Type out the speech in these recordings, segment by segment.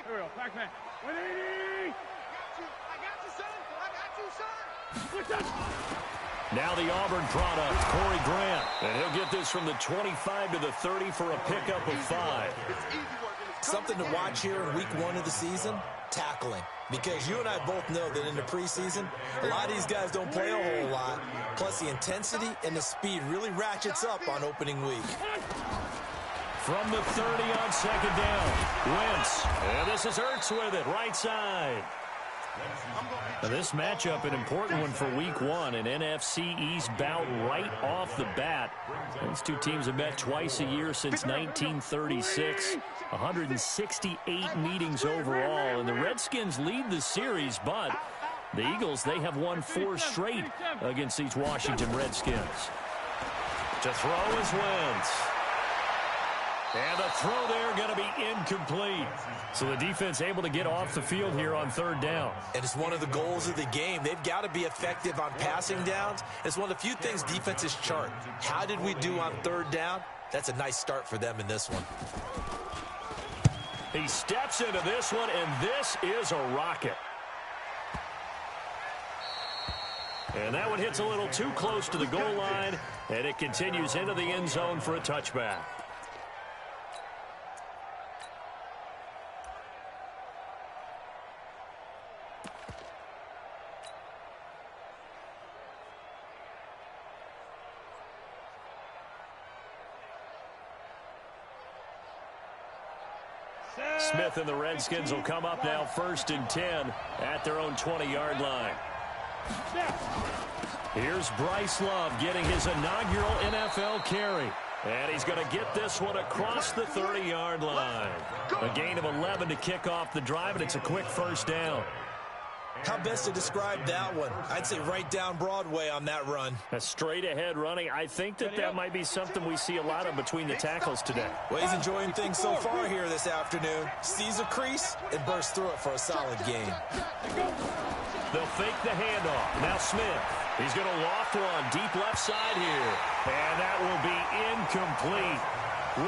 Here we go. Back man. 180. I got you, son. I got you, son. Now the Auburn product, Corey Grant. And he'll get this from the 25 to the 30 for a pickup of 5. Something to watch here in week 1 of the season, tackling. Because you and I both know that in the preseason, a lot of these guys don't play a whole lot. Plus the intensity and the speed really ratchets up on opening week. From the 30 on second down, Wentz. And this is Ertz with it, right side. Now this matchup, an important one for week 1, an NFC East bout right off the bat. These two teams have met twice a year since 1936, 168 meetings overall, and the Redskins lead the series, but the Eagles, they have won 4 straight against these Washington Redskins. To throw is Wentz. And the throw there going to be incomplete. So the defense able to get off the field here on 3rd down. And it's one of the goals of the game. They've got to be effective on passing downs. It's one of the few things defenses chart. How did we do on 3rd down? That's a nice start for them in this one. He steps into this one, and this is a rocket. And that one hits a little too close to the goal line, and it continues into the end zone for a touchback. Smith and the Redskins will come up now 1st and 10 at their own 20-yard line. Here's Bryce Love getting his inaugural NFL carry. And he's going to get this one across the 30-yard line. A gain of 11 to kick off the drive, and it's a quick 1st down. How best to describe that one? I'd say right down Broadway on that run. A straight-ahead running. I think that might be something we see a lot of between the tackles today. Well, he's enjoying things so far here this afternoon. Sees a crease and bursts through it for a solid gain. They'll fake the handoff. Now Smith. He's going to loft one deep left side here. And that will be incomplete.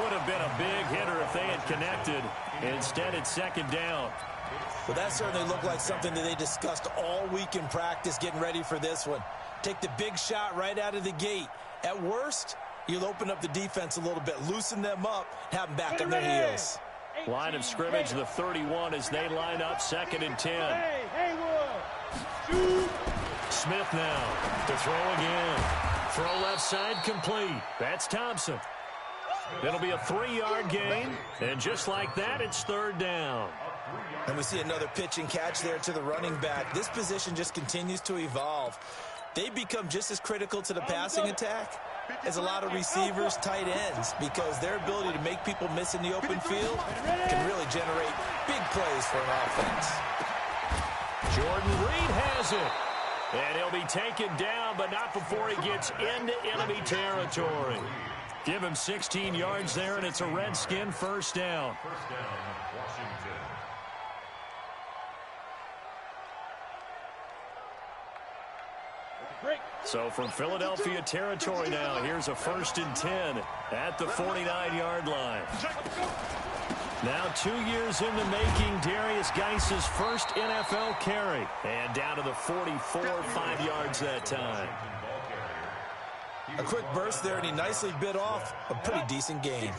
Would have been a big hitter if they had connected. Instead, it's 2nd down. Well, that certainly looked like something that they discussed all week in practice getting ready for this one. Take the big shot right out of the gate. At worst, you'll open up the defense a little bit, loosen them up, have them back on their heels. Line of scrimmage, the 31 as they line up 2nd and 10. Smith now to throw again. Throw left side complete. That's Thompson. It'll be a 3-yard gain, and just like that, it's 3rd down. And we see another pitch and catch there to the running back. This position just continues to evolve. They become just as critical to the passing attack as a lot of receivers, tight ends, because their ability to make people miss in the open field can really generate big plays for an offense. Jordan Reed has it. And he'll be taken down, but not before he gets into enemy territory. Give him 16 yards there, and it's a Redskin 1st down. Washington. So from Philadelphia territory now, here's a 1st and 10 at the 49-yard line. Now 2 years in the making, Darius Geis's first NFL carry. And down to the 44, 5 yards that time. A quick burst there, and he nicely bit off a pretty decent gain.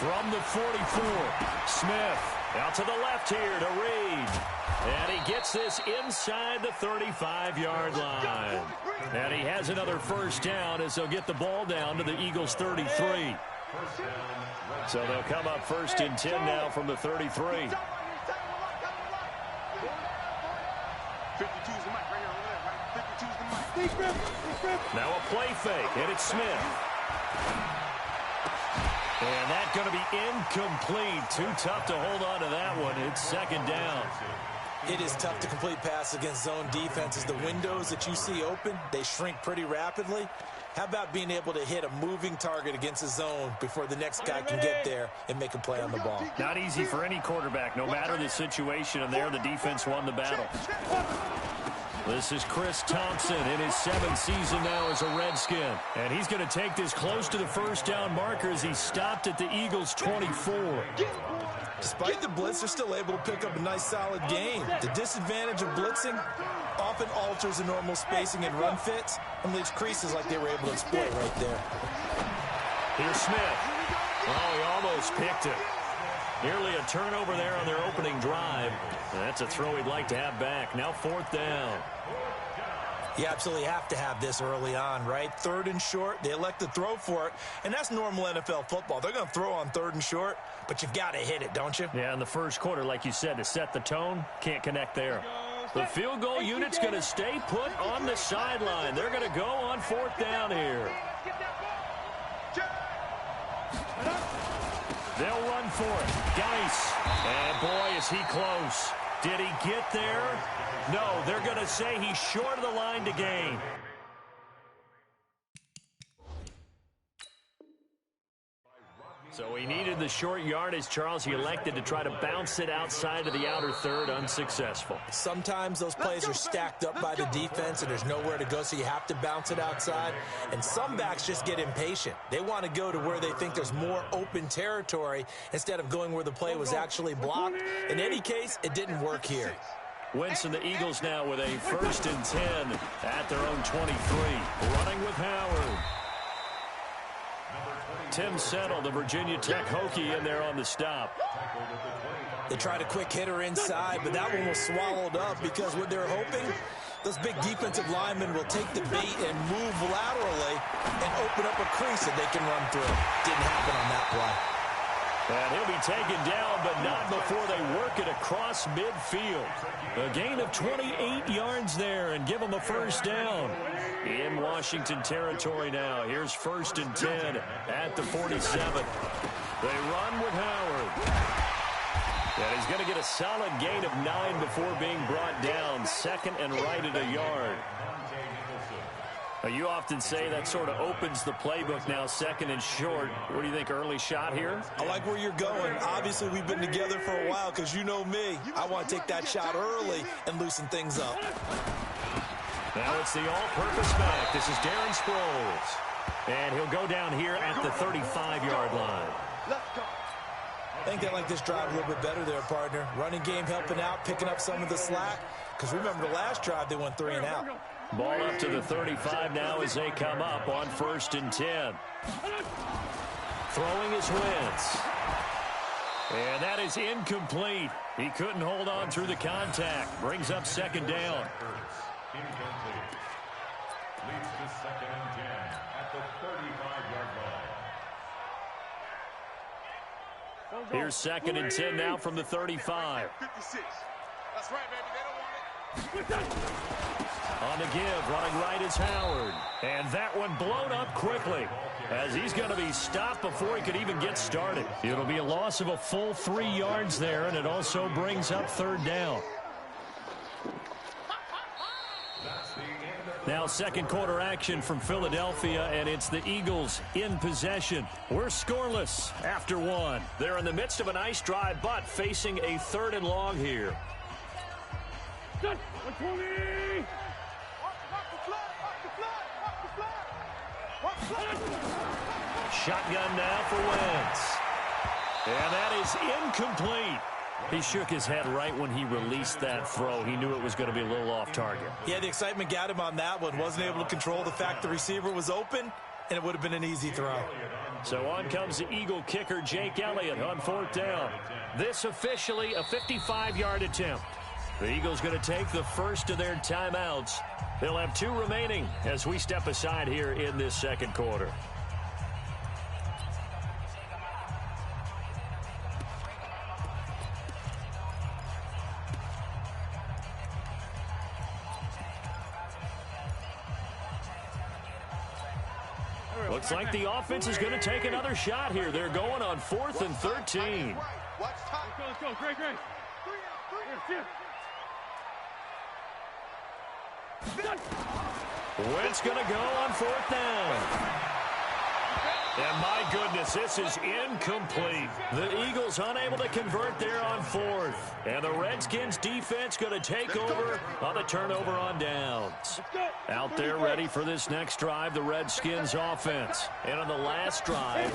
From the 44, Smith out to the left here to Reed. And he gets this inside the 35-yard line. And he has another 1st down as they'll get the ball down to the Eagles' 33. So they'll come up 1st and 10 now from the 33. Now a play fake, and it's Smith. And that's going to be incomplete. Too tough to hold on to that one. It's 2nd down. It is tough to complete pass against zone defenses. The windows that you see open, they shrink pretty rapidly. How about being able to hit a moving target against a zone before the next guy can get there and make a play on the ball? Not easy for any quarterback, no matter the situation, and there the defense won the battle. This is Chris Thompson in his 7th season now as a Redskin. And he's going to take this close to the first down marker as he stopped at the Eagles' 24. Despite the blitz, they're still able to pick up a nice, solid gain. The disadvantage of blitzing often alters the normal spacing and run fits and leaves creases like they were able to exploit right there. Here's Smith. Oh, he almost picked it. Nearly a turnover there on their opening drive. That's a throw he'd like to have back. Now 4th down. You absolutely have to have this early on, right? 3rd and short, they elect to throw for it, and that's normal NFL football. They're going to throw on 3rd and short, but you've got to hit it, don't you? Yeah, in the first quarter, like you said, to set the tone, can't connect there. The field goal unit's going to stay put on the sideline. They're going to go on 4th down here. They'll run for it. Geis. And boy, is he close. Did he get there? No, they're going to say he's short of the line to gain. So he needed the short yardage, Charles. He elected to try to bounce it outside of the outer third, unsuccessful. Sometimes those plays are stacked up by the defense and there's nowhere to go, so you have to bounce it outside. And some backs just get impatient. They want to go to where they think there's more open territory instead of going where the play was actually blocked. In any case, it didn't work here. Wentz and the Eagles now with a 1st and 10 at their own 23. Running with Howard. Tim Settle, the Virginia Tech Hokie, in there on the stop. They tried a quick hitter inside, but that one was swallowed up because what they're hoping, those big defensive linemen will take the bait and move laterally and open up a crease that they can run through. Didn't happen on that play. And he'll be taken down, but not before they work it across midfield. A gain of 28 yards there and give them a 1st down. In Washington territory now. Here's 1st and 10 at the 47. They run with Howard. And he's going to get a solid gain of 9 before being brought down. 2nd and right at a yard. You often say that sort of opens the playbook now, 2nd and short. What do you think, early shot here? I like where you're going. Obviously, we've been together for a while because you know me. I want to take that shot early and loosen things up. Now it's the all-purpose back. This is Darren Sproles. And he'll go down here at the 35-yard line. I think they like this drive a little bit better there, partner. Running game helping out, picking up some of the slack. Because remember, the last drive, they went 3 and out. Ball up to the 35 now as they come up on 1st and 10. Throwing is Wentz. And that is incomplete. He couldn't hold on through the contact. Brings up 2nd down. Leads to 2nd and 10 at the 35-yard line. Here's 2nd and 10 now from the 35. 56. That's right, baby. They don't want it. On the give, running right is Howard. And that one blown up quickly as he's going to be stopped before he could even get started. It'll be a loss of a full 3 yards there, and it also brings up 3rd down. Now 2nd quarter action from Philadelphia, and it's the Eagles in possession. We're scoreless after 1. They're in the midst of a nice drive, but facing a 3rd and long here. Shotgun now for Wentz. And that is incomplete. He shook his head right when he released that throw. He knew it was going to be a little off target. Yeah, the excitement got him on that one. Wasn't able to control the fact the receiver was open, and it would have been an easy throw. So on comes the Eagle kicker, Jake Elliott, on 4th down. This officially a 55-yard attempt. The Eagles going to take the first of their timeouts. They'll have 2 remaining as we step aside here in this 2nd quarter. Looks like the offense is going to take another shot here. They're going on 4th and 13. Let's go. Great. Wentz going to go on 4th down. And my goodness, this is incomplete. The Eagles unable to convert there on fourth. And the Redskins defense going to take over on the turnover on downs. Out there ready for this next drive, the Redskins offense. And on the last drive,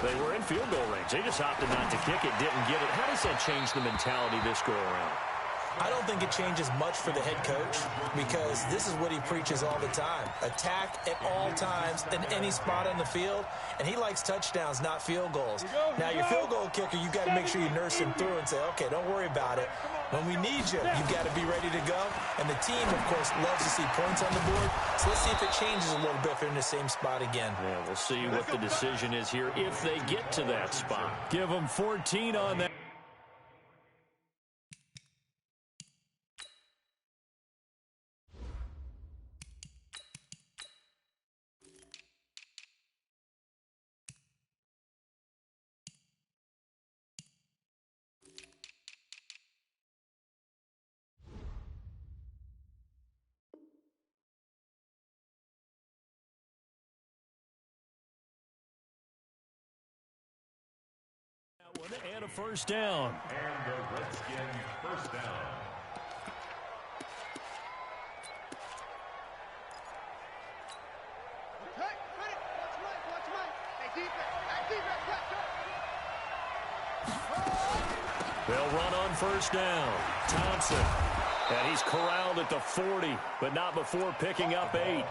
they were in field goal range. They just opted not to kick it, didn't get it. How does that change the mentality this go around? I don't think it changes much for the head coach because this is what he preaches all the time. Attack at all times in any spot on the field, and he likes touchdowns, not field goals. Now, your field goal kicker, you've got to make sure you nurse him through and say, okay, don't worry about it. When we need you, you've got to be ready to go. And the team, of course, loves to see points on the board. So let's see if it changes a little bit if they're in the same spot again. Yeah, we'll see what the decision is here if they get to that spot. Give them 14 on that. And a first down. And the Redskins first down. Okay, ready. Watch right. Hey, defense, let's go. They'll run on first down. Thompson. And he's corralled at the 40, but not before picking up 8.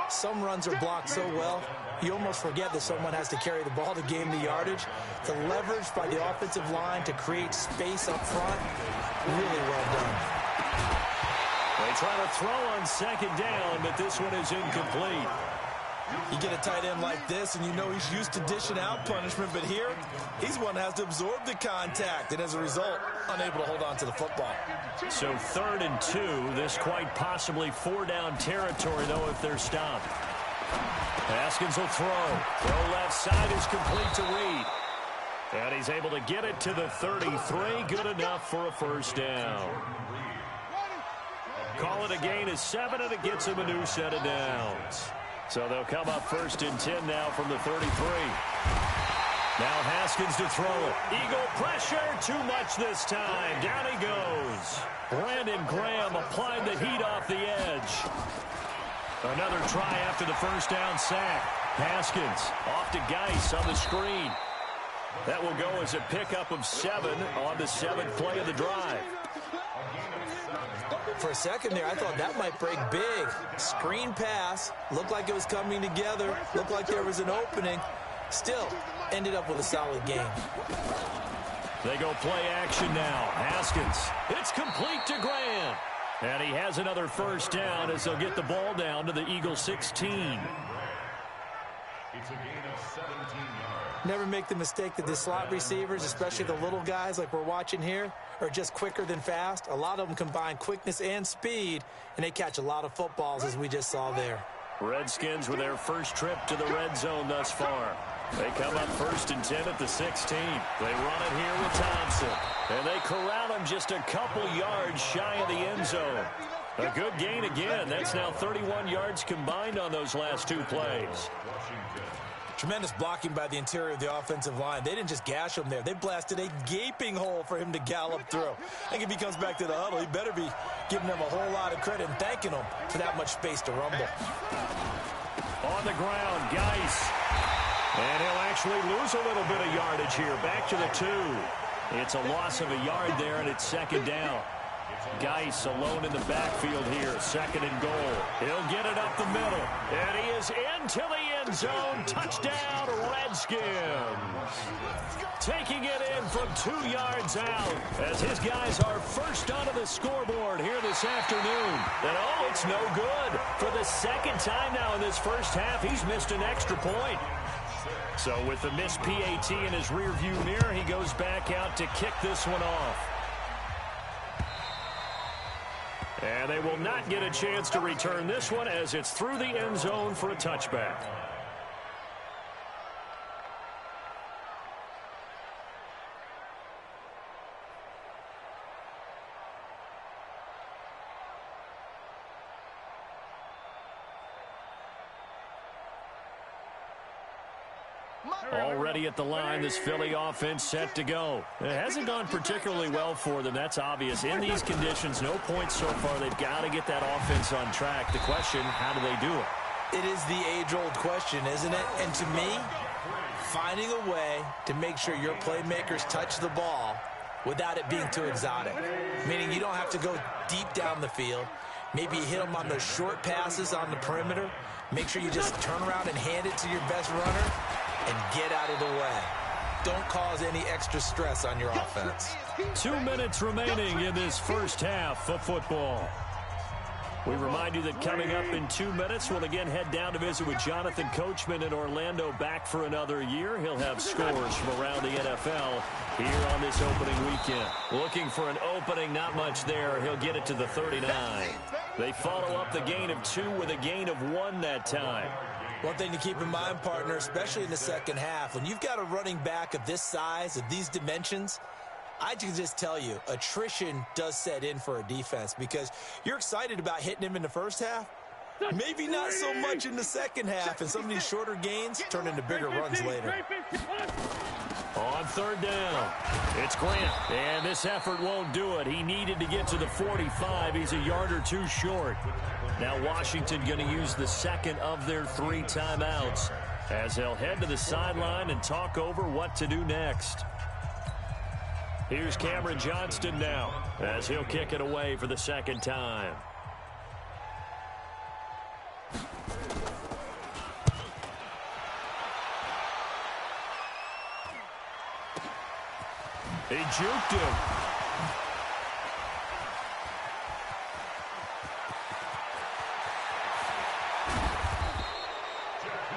Some runs are blocked so well, you almost forget that someone has to carry the ball to gain the yardage. The leverage by the offensive line to create space up front, really well done. They try to throw on second down, but this one is incomplete. You get a tight end like this, and you know he's used to dishing out punishment, but here, he's one that has to absorb the contact, and as a result, unable to hold on to the football. So 3rd and 2, this quite possibly 4-down territory, though, if they're stopped. Haskins will throw. Throw left side is complete to Reed. And he's able to get it to the 33. Good enough for a first down. Call it a gain of 7, and it gets him a new set of downs. So they'll come up 1st and 10 now from the 33. Now Haskins to throw it. Eagle pressure, too much this time. Down he goes. Brandon Graham applied the heat off the edge. Another try after the first down sack. Haskins off to Geis on the screen. That will go as a pickup of 7 on the 7th play of the drive. For a second there, I thought that might break big. Screen pass. Looked like it was coming together. Looked like there was an opening. Still, ended up with a solid game. They go play action now. Haskins. It's complete to Graham. And he has another first down as they'll get the ball down to the Eagles 16. It's a gain of 17 yards. Never make the mistake that the slot receivers, especially the little guys like we're watching here, are just quicker than fast. A lot of them combine quickness and speed, and they catch a lot of footballs, as we just saw there. Redskins with their first trip to the red zone thus far. They come up 1st and 10 at the 16. They run it here with Thompson. And they corral him just a couple yards shy of the end zone. A good gain again. That's now 31 yards combined on those last 2 plays. Tremendous blocking by the interior of the offensive line. They didn't just gash him there. They blasted a gaping hole for him to gallop through. I think if he comes back to the huddle, he better be giving them a whole lot of credit and thanking them for that much space to rumble. On the ground, Geis. And he'll actually lose a little bit of yardage here. Back to the 2. It's a loss of a yard there, and it's 2nd down. Geis alone in the backfield here, 2nd and goal. He'll get it up the middle, and he is into the end zone. Touchdown, Redskins. Taking it in from 2 yards out as his guys are first onto the scoreboard here this afternoon. And, oh, it's no good. For the 2nd time now in this first half, he's missed an extra point. So with the missed PAT in his rearview mirror, he goes back out to kick this one off. And they will not get a chance to return this one as it's through the end zone for a touchback. Already at the line, this Philly offense set to go. It hasn't gone particularly well for them, that's obvious. In these conditions, no points so far. They've got to get that offense on track. The question, how do they do it? It is the age-old question, isn't it? And to me, finding a way to make sure your playmakers touch the ball without it being too exotic. Meaning you don't have to go deep down the field. Maybe you hit them on those short passes on the perimeter. Make sure you just turn around and hand it to your best runner and get out of the way. Don't cause any extra stress on your offense. 2 minutes remaining in this first half of football. We remind you that coming up in 2 minutes, we'll again head down to visit with Jonathan Coachman in Orlando, back for another year. He'll have scores from around the NFL here on this opening weekend. Looking for an opening, not much there. He'll get it to the 39. They follow up the gain of 2 with a gain of 1 that time. One thing to keep in mind, partner, especially in the second half, when you've got a running back of this size, of these dimensions, I can just tell you, attrition does set in for a defense because you're excited about hitting him in the first half. Maybe not so much in the second half, and some of these shorter gains turn into bigger runs later. On third down, it's Grant, and this effort won't do it. He needed to get to the 45. He's a yard or 2 short. Now Washington going to use the second of their 3 timeouts as they'll head to the sideline and talk over what to do next. Here's Cameron Johnston now as he'll kick it away for the second time. He juked him.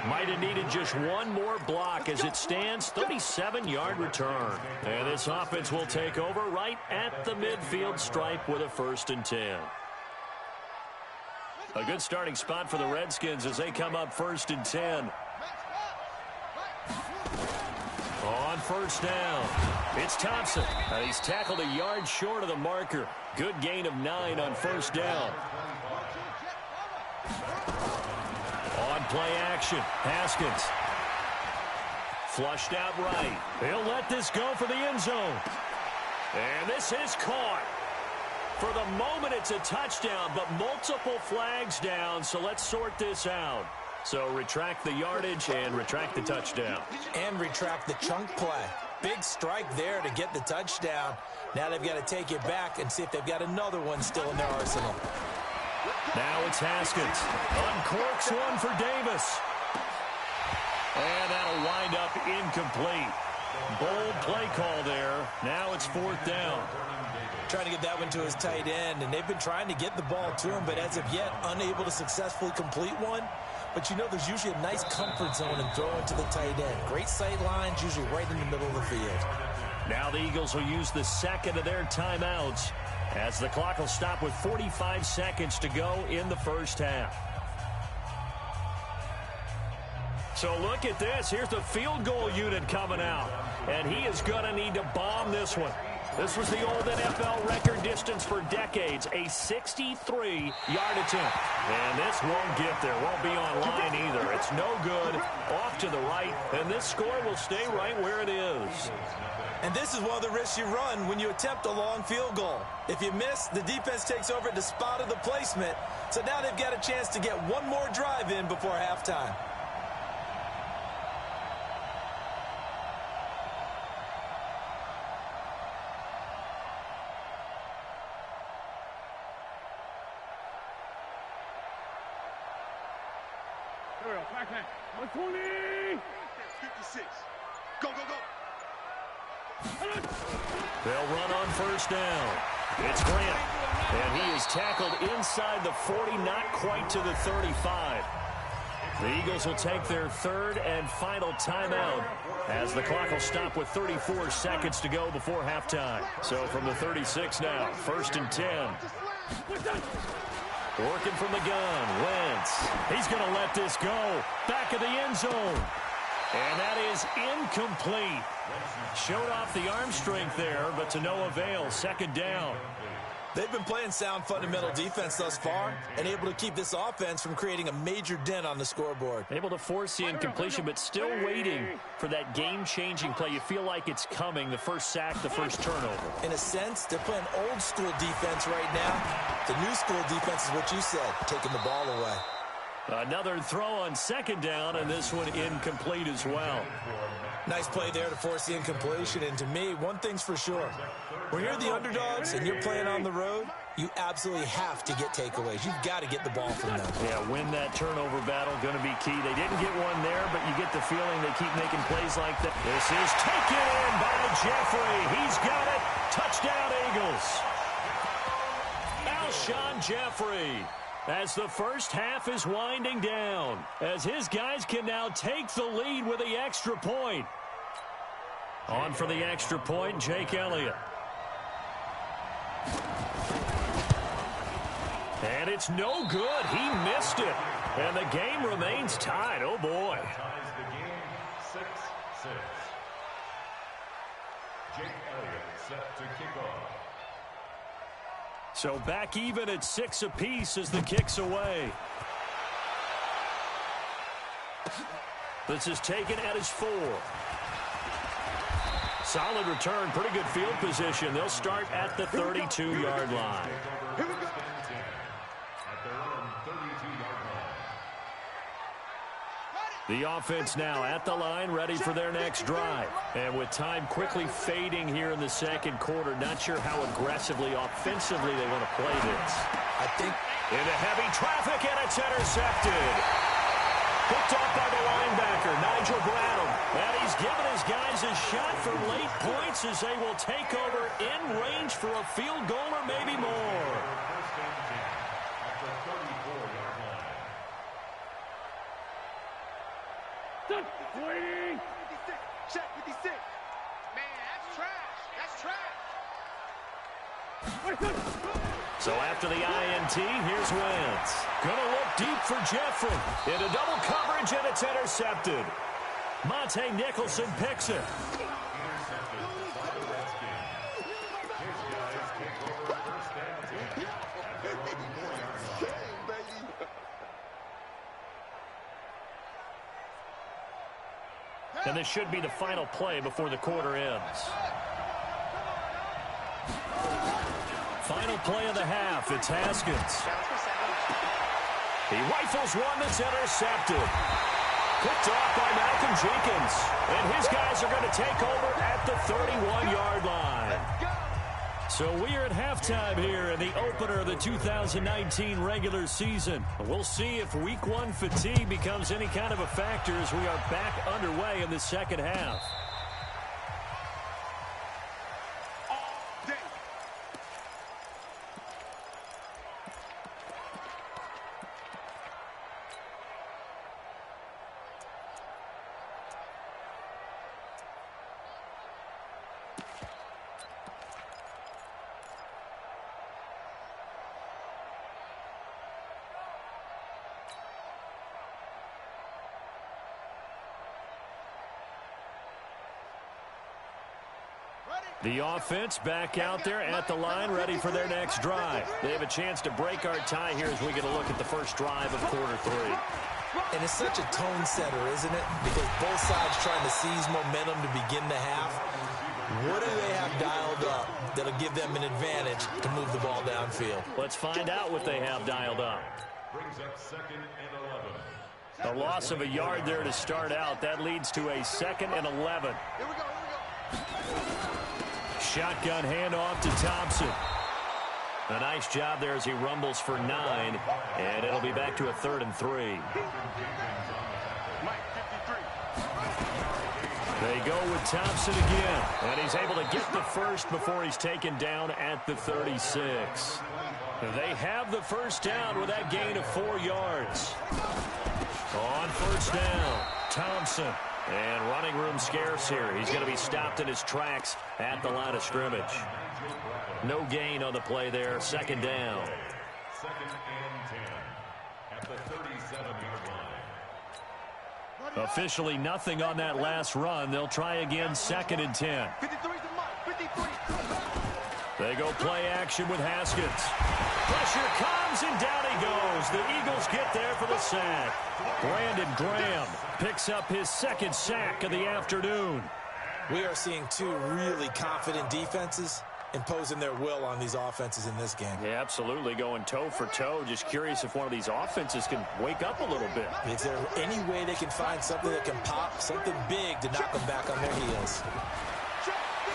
Might have needed just one more block as it stands, 37-yard return. And this offense will take over right at the midfield stripe with a 1st and 10. A good starting spot for the Redskins as they come up 1st and 10. On 1st down, it's Thompson. He's tackled a yard short of the marker. Good gain of 9 on 1st down. On play action, Haskins. Flushed out right. He'll let this go for the end zone. And this is caught. For the moment, it's a touchdown, but multiple flags down, so let's sort this out. So retract the yardage and retract the touchdown. And retract the chunk play. Big strike there to get the touchdown. Now they've got to take it back and see if they've got another one still in their arsenal. Now it's Haskins. Uncorks one for Davis. And that'll wind up incomplete. Bold play call there. Now it's 4th down. Trying to get that one to his tight end, and they've been trying to get the ball to him, but as of yet, unable to successfully complete one. But you know there's usually a nice comfort zone in throwing to the tight end. Great sight lines, usually right in the middle of the field. Now the Eagles will use the second of their timeouts as the clock will stop with 45 seconds to go in the first half. So look at this. Here's the field goal unit coming out, and he is going to need to bomb this one. This was the old NFL record distance for decades, a 63-yard attempt. And this won't get there, won't be on line either. It's no good, off to the right, and this score will stay right where it is. And this is one of the risks you run when you attempt a long field goal. If you miss, the defense takes over at the spot of the placement. So now they've got a chance to get one more drive in before halftime. Here we go. Back hand. 120. 56. Go, go, go. They'll run on 1st down. It's Grant. And he is tackled inside the 40, not quite to the 35. The Eagles will take their 3rd and final timeout as the clock will stop with 34 seconds to go before halftime. So from the 36 now, 1st and 10. Working from the gun, Wentz. He's going to let this go. Back of the end zone. And that is incomplete. Showed off the arm strength there, but to no avail. 2nd down. They've been playing sound fundamental defense thus far and able to keep this offense from creating a major dent on the scoreboard. Able to force the incompletion, but still waiting for that game-changing play. You feel like it's coming, the first sack, the first turnover. In a sense, they're playing old-school defense right now. The new school defense is what you said, taking the ball away. Another throw on second down, and this one incomplete as well. Nice play there to force the incompletion, and to me, one thing's for sure. When you're the underdogs and you're playing on the road, you absolutely have to get takeaways. You've got to get the ball from them. Yeah, win that turnover battle, going to be key. They didn't get one there, but you get the feeling they keep making plays like that. This is taken in by Jeffrey. He's got it. Touchdown, Eagles. Alshon Jeffrey, as the first half is winding down, as his guys can now take the lead with the extra point. On for the extra point, Jake Elliott. And it's no good. He missed it. And the game remains tied. Oh, boy. Ties the game 6-6. Jake Elliott set to kick off. So back even at 6 apiece as the kick's away. This is taken at his 4. Solid return, pretty good field position. They'll start at the 32-yard line. Here we go. At their own 32-yard line. The offense now at the line, ready for their next drive. And with time quickly fading here in the second quarter, not sure how aggressively, offensively they want to play this. I think into heavy traffic, and it's intercepted. Picked off by the linebacker, Nigel Bradham. And he's given his guys a shot for late points as they will take over in range for a field goal or maybe more. First and 10 at the 34-yard line. Waiting. 56. Check 56. Man, that's trash. That's trash. So after the INT, here's Wentz. Gonna look deep for Jeffrey. Into double coverage, and it's intercepted. Monte Nicholson picks it. Intercepted by the Redskins. His guys take over first and 10 at their own 4-yard line. And this should be the final play before the quarter ends. Final play of the half. It's Haskins. He rifles one that's intercepted. Picked off by Malcolm Jenkins. And his guys are going to take over at the 31-yard line. So we are at halftime here in the opener of the 2019 regular season. We'll see if Week 1 fatigue becomes any kind of a factor as we are back underway in the second half. The offense back out there at the line, ready for their next drive. They have a chance to break our tie here as we get a look at the first drive of quarter 3. And it's such a tone setter, isn't it? Because both sides trying to seize momentum to begin the half. What do they have dialed up that'll give them an advantage to move the ball downfield? Let's find out what they have dialed up. Brings up 2nd and 11. A loss of a yard there to start out. That leads to a 2nd and 11. Here we go. Shotgun handoff to Thompson. A nice job there as he rumbles for 9, and it'll be back to a 3rd and 3. They go with Thompson again, and he's able to get the first before he's taken down at the 36. They have the first down with that gain of 4 yards. On first down, Thompson. And running room scarce here. He's going to be stopped in his tracks at the line of scrimmage. No gain on the play there. 2nd down. 2nd and 10 at the 37-yard line. Officially nothing on that last run. They'll try again 2nd and 10. 53's the mark. 53. They They go play action with Haskins. Pressure comes, and down he goes. The Eagles get there for the sack. Brandon Graham picks up his second sack of the afternoon. We are seeing two really confident defenses imposing their will on these offenses in this game. Yeah, absolutely, going toe for toe. Just curious if one of these offenses can wake up a little bit. Is there any way they can find something that can pop, something big to knock them back on their heels?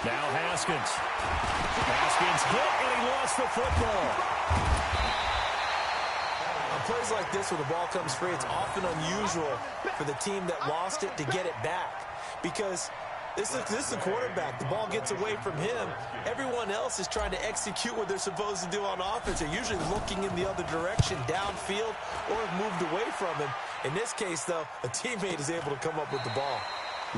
Now Haskins. Haskins hit, and he lost the football. On plays like this where the ball comes free, it's often unusual for the team that lost it to get it back. Because this is the quarterback. The ball gets away from him. Everyone else is trying to execute what they're supposed to do on offense. They're usually looking in the other direction, downfield, or have moved away from him. In this case, though, a teammate is able to come up with the ball.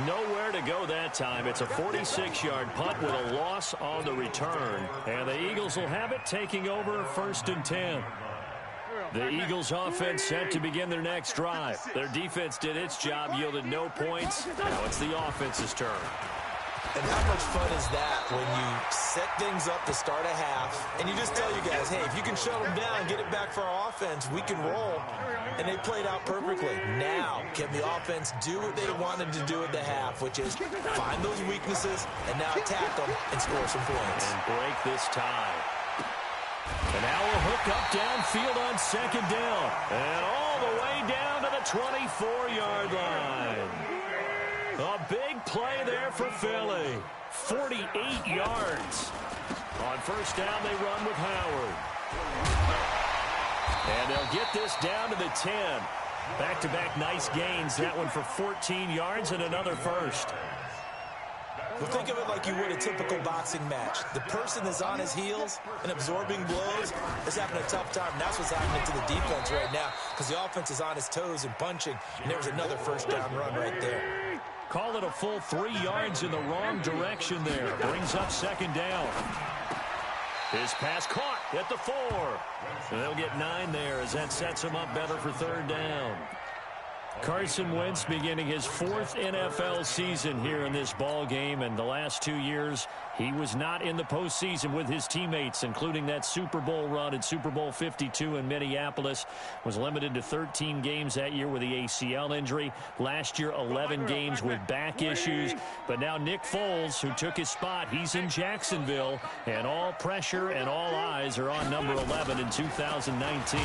Nowhere to go that time. It's a 46-yard punt with a loss on the return. And the Eagles will have it, taking over 1st and 10. The Eagles offense set to begin their next drive. Their defense did its job, yielded no points. Now it's the offense's turn. And how much fun is that when you set things up to start a half and you just tell you guys, hey, if you can shut them down, get it back for our offense, we can roll. And they played out perfectly. Now, can the offense do what they wanted to do at the half, which is find those weaknesses and now attack them and score some points. And break this tie. And now we'll hook up downfield on 2nd down. And all the way down to the 24-yard line. A big play there for Philly. 48 yards. On 1st down, they run with Howard. And they'll get this down to the 10. Back-to-back nice gains. That one for 14 yards and another first. Well, think of it like you would a typical boxing match. The person is on his heels and absorbing blows is having a tough time. And that's what's happening to the defense right now because the offense is on his toes and punching. And there's another 1st down run right there. Call it a full 3 yards in the wrong direction there. Brings up 2nd down. His pass caught at the 4. And they'll get 9 there as that sets him up better for 3rd down. Carson Wentz beginning his 4th NFL season here in this ball game, and the last 2 years he was not in the postseason with his teammates, including that Super Bowl run in Super Bowl 52 in Minneapolis. Was limited to 13 games that year with the ACL injury. Last year, 11 games with back issues. But now Nick Foles, who took his spot, he's in Jacksonville, and all pressure and all eyes are on number 11 in 2019.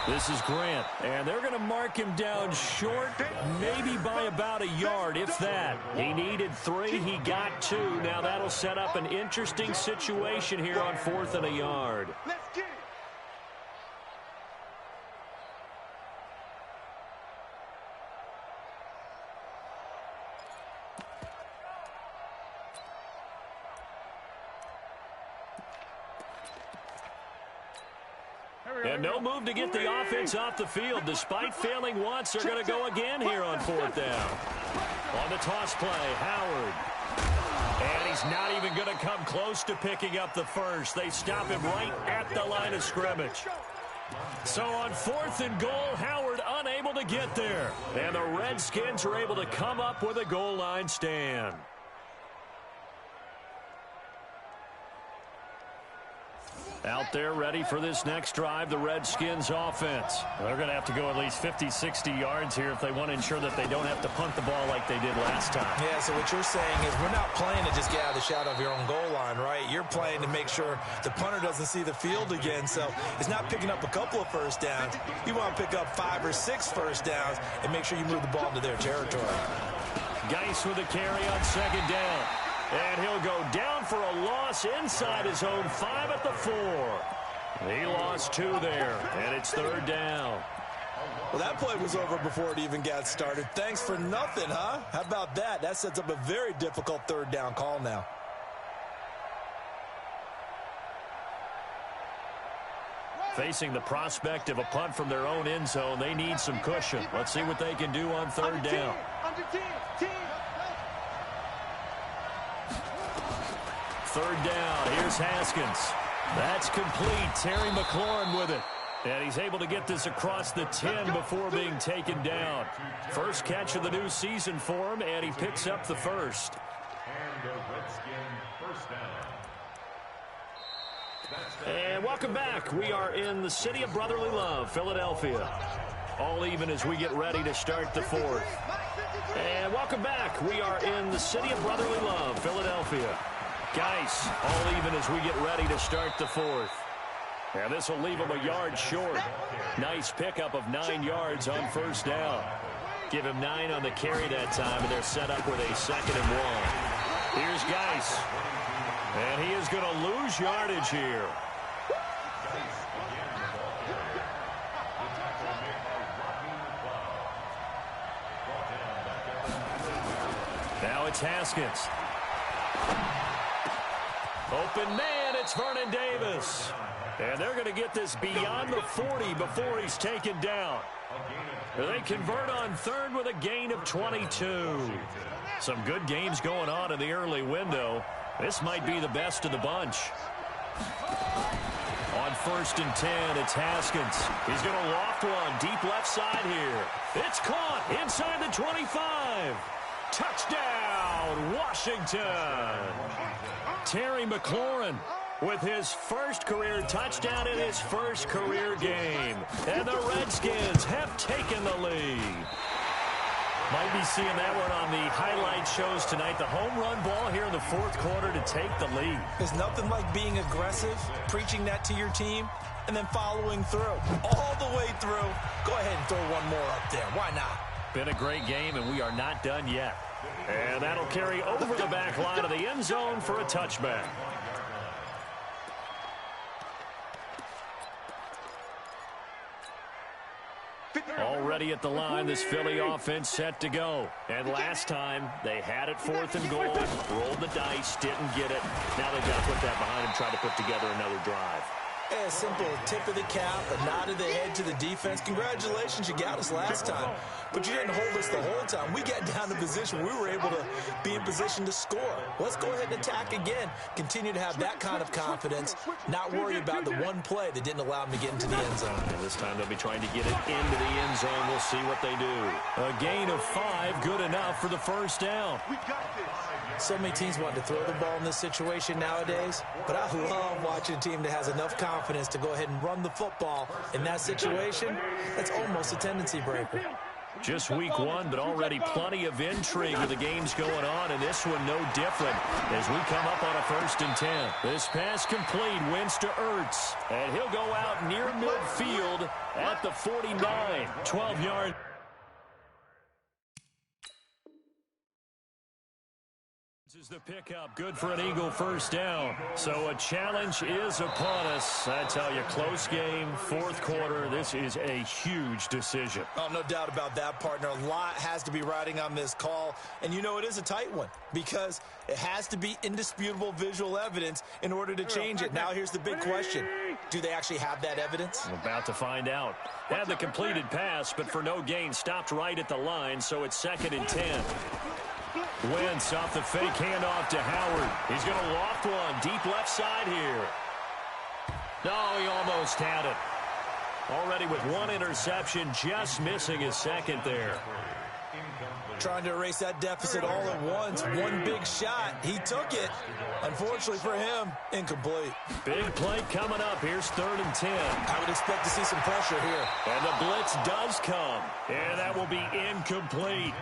This is Grant, and they're going to mark him down short, maybe by about a yard, if that. He needed 3, he got 2. Now that'll set up an interesting situation here on 4th and a yard. Let's get it. And no move to get the offense off the field. Despite failing once, they're going to go again here on 4th down. On the toss play, Howard. And he's not even going to come close to picking up the first. They stop him right at the line of scrimmage. So on 4th and goal, Howard unable to get there. And the Redskins are able to come up with a goal line stand. Out there ready for this next drive, the Redskins offense. They're going to have to go at least 50, 60 yards here if they want to ensure that they don't have to punt the ball like they did last time. Yeah, so what you're saying is we're not playing to just get out of the shadow of your own goal line, right? You're playing to make sure the punter doesn't see the field again. So it's not picking up a couple of 1st downs. You want to pick up 5 or 6 1st downs and make sure you move the ball into their territory. Geis with a carry on 2nd down. And he'll go down for a loss inside his own 5 at the 4. He lost 2 there, and it's 3rd down. Well, that play was over before it even got started. Thanks for nothing, huh? How about that? That sets up a very difficult 3rd down call now. Facing the prospect of a punt from their own end zone, they need some cushion. Let's see what they can do on 3rd down. Under 10, 10. 3rd down, here's Haskins. That's complete. Terry McLaurin with it. And he's able to get this across the 10 before being taken down. First catch of the new season for him, and he picks up the first. And a Redskin 1st down. And welcome back. We are in the city of brotherly love, Philadelphia. All even as we get ready to start the fourth. And welcome back. We are in the city of brotherly love, Philadelphia. Guys, all even as we get ready to start the fourth. And this will leave them a yard short. Nice pickup of 9 yards on first down. Give him 9 on the carry that time, and they're set up with a 2nd and 1. Here's Geis. And he is going to lose yardage here. Now it's Haskins. Open man, it's Vernon Davis. And they're going to get this beyond the 40 before he's taken down. They convert on 3rd with a gain of 22. Some good games going on in the early window. This might be the best of the bunch. On 1st and 10, it's Haskins. He's going to loft one deep left side here. It's caught inside the 25. Touchdown, Washington. Terry McLaurin with his first career touchdown in his first career game. And the Redskins have taken the lead. Might be seeing that one on the highlight shows tonight. The home run ball here in the 4th quarter to take the lead. There's nothing like being aggressive, preaching that to your team, and then following through. All the way through. Go ahead and throw one more up there. Why not? Been a great game, and we are not done yet. And that'll carry over the back line of the end zone for a touchback. Already at the line, this Philly offense set to go. And last time, they had it 4th and goal, rolled the dice, didn't get it. Now they've got to put that behind them, try to put together another drive. A simple tip of the cap, a nod of the head to the defense. Congratulations, you got us last time. But you didn't hold us the whole time. We got down to position. We were able to be in position to score. Let's go ahead and attack again. Continue to have that kind of confidence. Not worry about the one play that didn't allow them to get into the end zone. And this time they'll be trying to get it into the end zone. We'll see what they do. A gain of 5, good enough for the first down. We got this. So many teams want to throw the ball in this situation nowadays, but I love watching a team that has enough confidence to go ahead and run the football. In that situation, that's almost a tendency breaker. Just week 1, but already plenty of intrigue with the games going on, and this one no different as we come up on a 1st and 10. This pass complete, wins to Ertz, and he'll go out near midfield at the 49, 12 yards. Is the pickup good for an Eagle first down? So a challenge is upon us. I tell you, close game, 4th quarter. This is a huge decision. Oh, no doubt about that, partner. A lot has to be riding on this call. And you know it is a tight one because it has to be indisputable visual evidence in order to change it. Now here's the big question. Do they actually have that evidence? I'm about to find out. Had the completed pass, but for no gain, stopped right at the line, so it's 2nd and 10. Wentz off the fake handoff to Howard. He's going to loft one deep left side here. No, he almost had it. Already with 1 interception, just missing his 2nd there. Trying to erase that deficit all at once. One big shot. He took it. Unfortunately for him, incomplete. Big play coming up. Here's 3rd and 10. I would expect to see some pressure here. And the blitz does come. And that will be incomplete.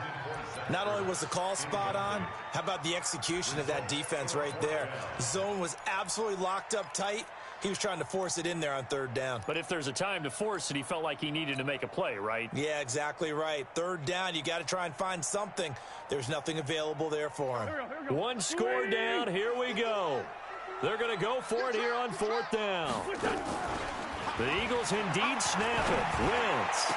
Not only was the call spot on, how about the execution of that defense right there? The zone was absolutely locked up tight. He was trying to force it in there on 3rd down. But if there's a time to force it, he felt like he needed to make a play, right? Yeah, exactly right. 3rd down, you got to try and find something. There's nothing available there for him. 1 score down. Here we go. They're going to go for it here on 4th down. The Eagles indeed snap it. Wentz.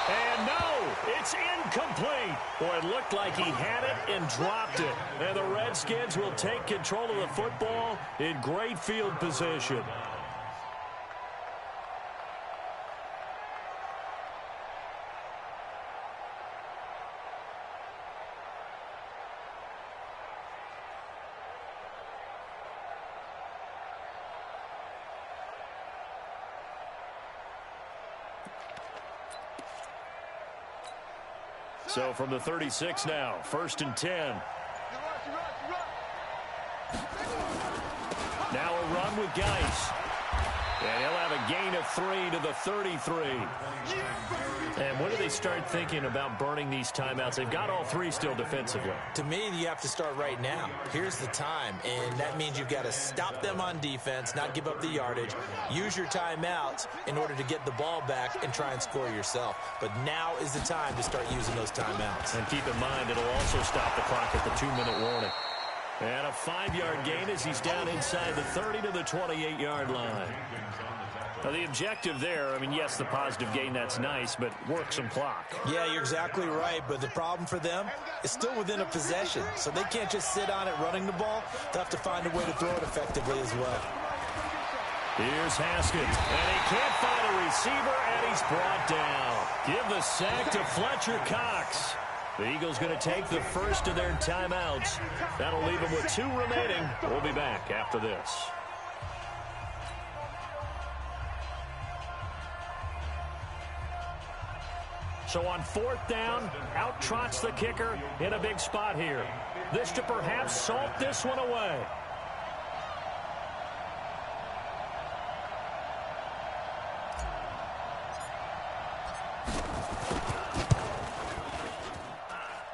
And no, it's incomplete. Boy, it looked like he had it and dropped it. And the Redskins will take control of the football in great field position. So from the 36 now, 1st and 10. Now a run with Geis. And he'll have a gain of 3 to the 33. And when do they start thinking about burning these timeouts? They've got all 3 still defensively. To me, you have to start right now. Here's the time, and that means you've got to stop them on defense, not give up the yardage, use your timeouts in order to get the ball back and try and score yourself. But now is the time to start using those timeouts. And keep in mind, it'll also stop the clock at the 2-minute warning. And a 5-yard gain as he's down inside the 30 to the 28-yard line. Now, the objective there, I mean, yes, the positive gain, that's nice, but work some clock. Yeah, you're exactly right, but the problem for them is still within a possession, so they can't just sit on it running the ball. They'll have to find a way to throw it effectively as well. Here's Haskins, and he can't find a receiver, and he's brought down. Give the sack to Fletcher Cox. The Eagles going to take the first of their timeouts. That'll leave them with 2 remaining. We'll be back after this. So on 4th down, out trots the kicker in a big spot here. This to perhaps salt this one away.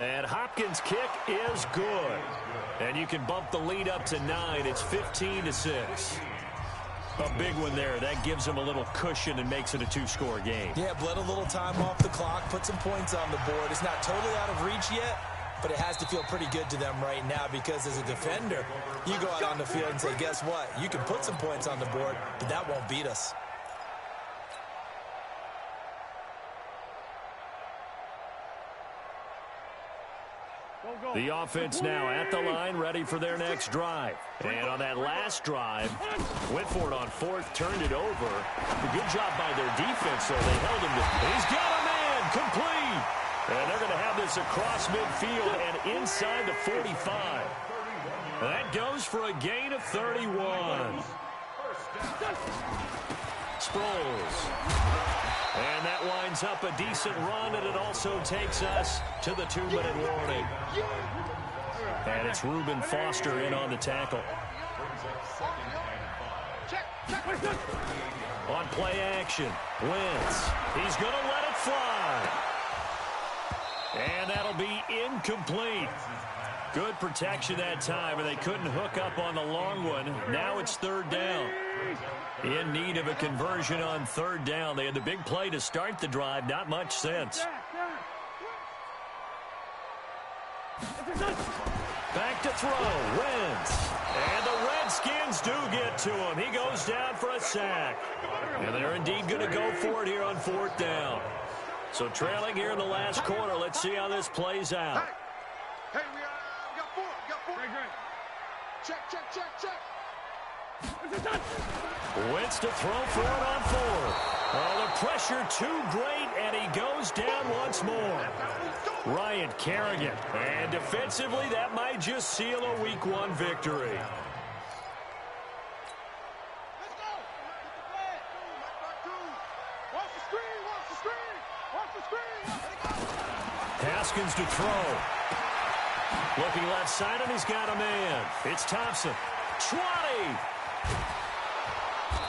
And Hopkins' kick is good. And you can bump the lead up to 9. It's 15-6. A big one there. That gives them a little cushion and makes it a 2-score game. Yeah, bled a little time off the clock, put some points on the board. It's not totally out of reach yet, but it has to feel pretty good to them right now because as a defender, you go out on the field and say, guess what? You can put some points on the board, but that won't beat us. The offense now at the line, ready for their next drive. And on that last drive, went for it on 4th, turned it over. A good job by their defense, though. They held him to... He's got a man, complete! And they're going to have this across midfield and inside the 45. That goes for a gain of 31. Sproles. And that winds up a decent run, and it also takes us to the 2-minute warning. And it's Reuben Foster in on the tackle. On play action, Wentz. He's going to let it fly. And that'll be incomplete. Good protection that time, and they couldn't hook up on the long one. Now it's 3rd down. In need of a conversion on 3rd down. They had the big play to start the drive. Not much sense. Back to throw. Wentz. And the Redskins do get to him. He goes down for a sack. And they're indeed going to go for it here on 4th down. So trailing here in the last quarter. Let's see how this plays out. Hey, we got 4. We got 4. Check. Wentz to throw for it on 4th. Oh, the pressure too great, and he goes down once more. Ryan Kerrigan. And defensively, that might just seal a Week 1 victory. Let's go. Watch the screen. Haskins to throw. Looking left side, and he's got a man. It's Thompson. 20.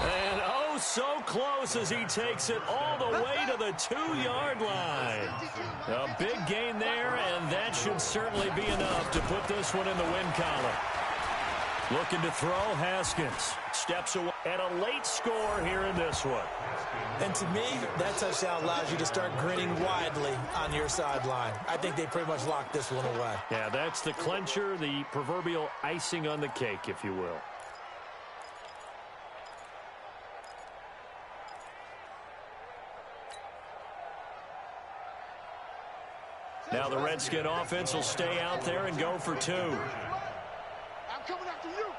And oh, so close as he takes it all the way to the 2-yard line. A big gain there, and that should certainly be enough to put this one in the win column. Looking to throw, Haskins. Steps away at a late score here in this one. And to me, that touchdown allows you to start grinning widely on your sideline. I think they pretty much locked this one away. Yeah, that's the clincher, the proverbial icing on the cake, if you will. Now the Redskin offense will stay out there and go for 2. I'm coming after you.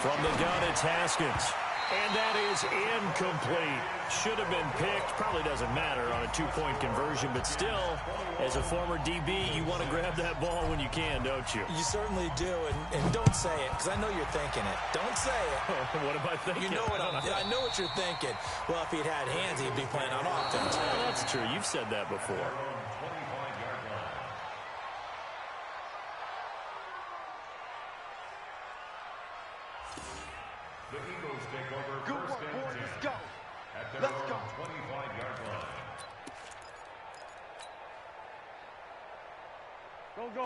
From the gun, it's Haskins. And that is incomplete. Should have been picked. Probably doesn't matter on a 2-point conversion, but still, as a former DB, you want to grab that ball when you can, don't you? You certainly do, and don't say it, because I know you're thinking it. Don't say it. What am I thinking? You know what I know what you're thinking. Well, if he'd had hands, he'd be playing on offense. That's true. You've said that before.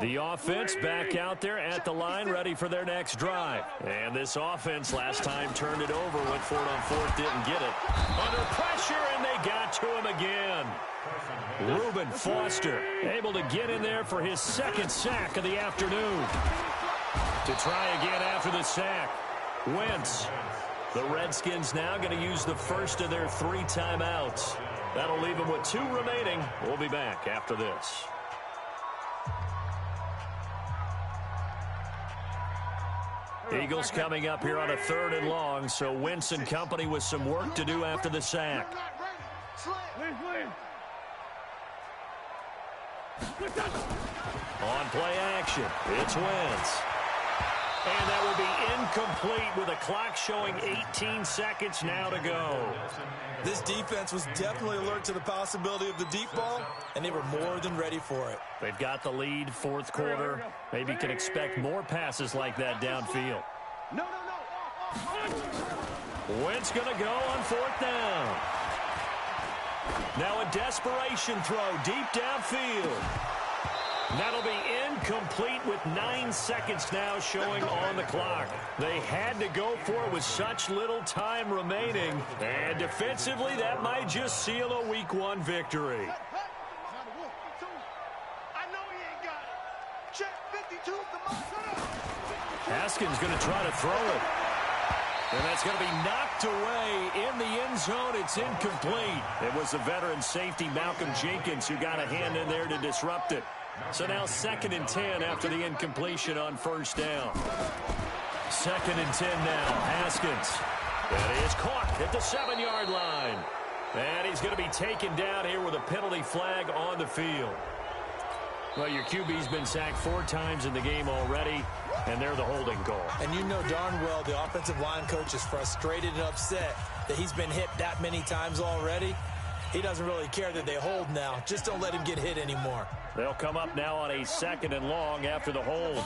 The offense back out there at the line, ready for their next drive. And this offense last time turned it over, went for it on fourth, didn't get it. Under pressure, and they got to him again. Reuben Foster able to get in there for his second sack of the afternoon. To try again after the sack, Wentz. The Redskins now going to use the first of their 3 timeouts. That'll leave them with 2 remaining. We'll be back after this. Eagles coming up here on a 3rd and long, so Wentz and company with some work to do after the sack. On play action, it's Wentz. And that will be incomplete with a clock showing 18 seconds now to go. This defense was definitely alert to the possibility of the deep ball, and they were more than ready for it. They've got the lead, 4th quarter. Maybe can expect more passes like that downfield. Wentz going to go on 4th down. Now a desperation throw deep downfield. That'll be incomplete with 9 seconds now showing on the clock. They had to go for it with such little time remaining. And defensively, that might just seal a Week 1 victory. Haskins going to try to throw it. And that's going to be knocked away in the end zone. It's incomplete. It was the veteran safety Malcolm Jenkins who got a hand in there to disrupt it. So now 2nd and 10 after the incompletion on 1st down. 2nd and 10 now. Haskins. That is caught at the 7-yard line. And he's going to be taken down here with a penalty flag on the field. Well, your QB's been sacked 4 times in the game already, and they're the holding call. And you know darn well the offensive line coach is frustrated and upset that he's been hit that many times already. He doesn't really care that they hold now. Just don't let him get hit anymore. They'll come up now on a 2nd and long after the hold.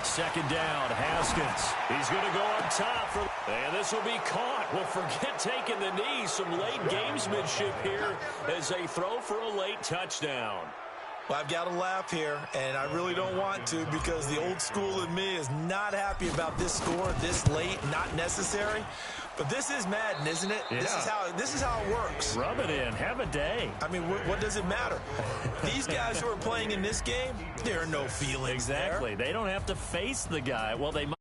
2nd down, Haskins. He's going to go up top. And this will be caught. Well, forget taking the knee. Some late gamesmanship here as they throw for a late touchdown. Well, I've got to laugh here, and I really don't want to because the old school in me is not happy about this score this late, not necessary. But this is Madden, isn't it? Yeah. This is how it works. Rub it in. Have a day. I mean, what does it matter? These guys who are playing in this game, there are no feelings Exactly. there. They don't have to face the guy. Well, they might.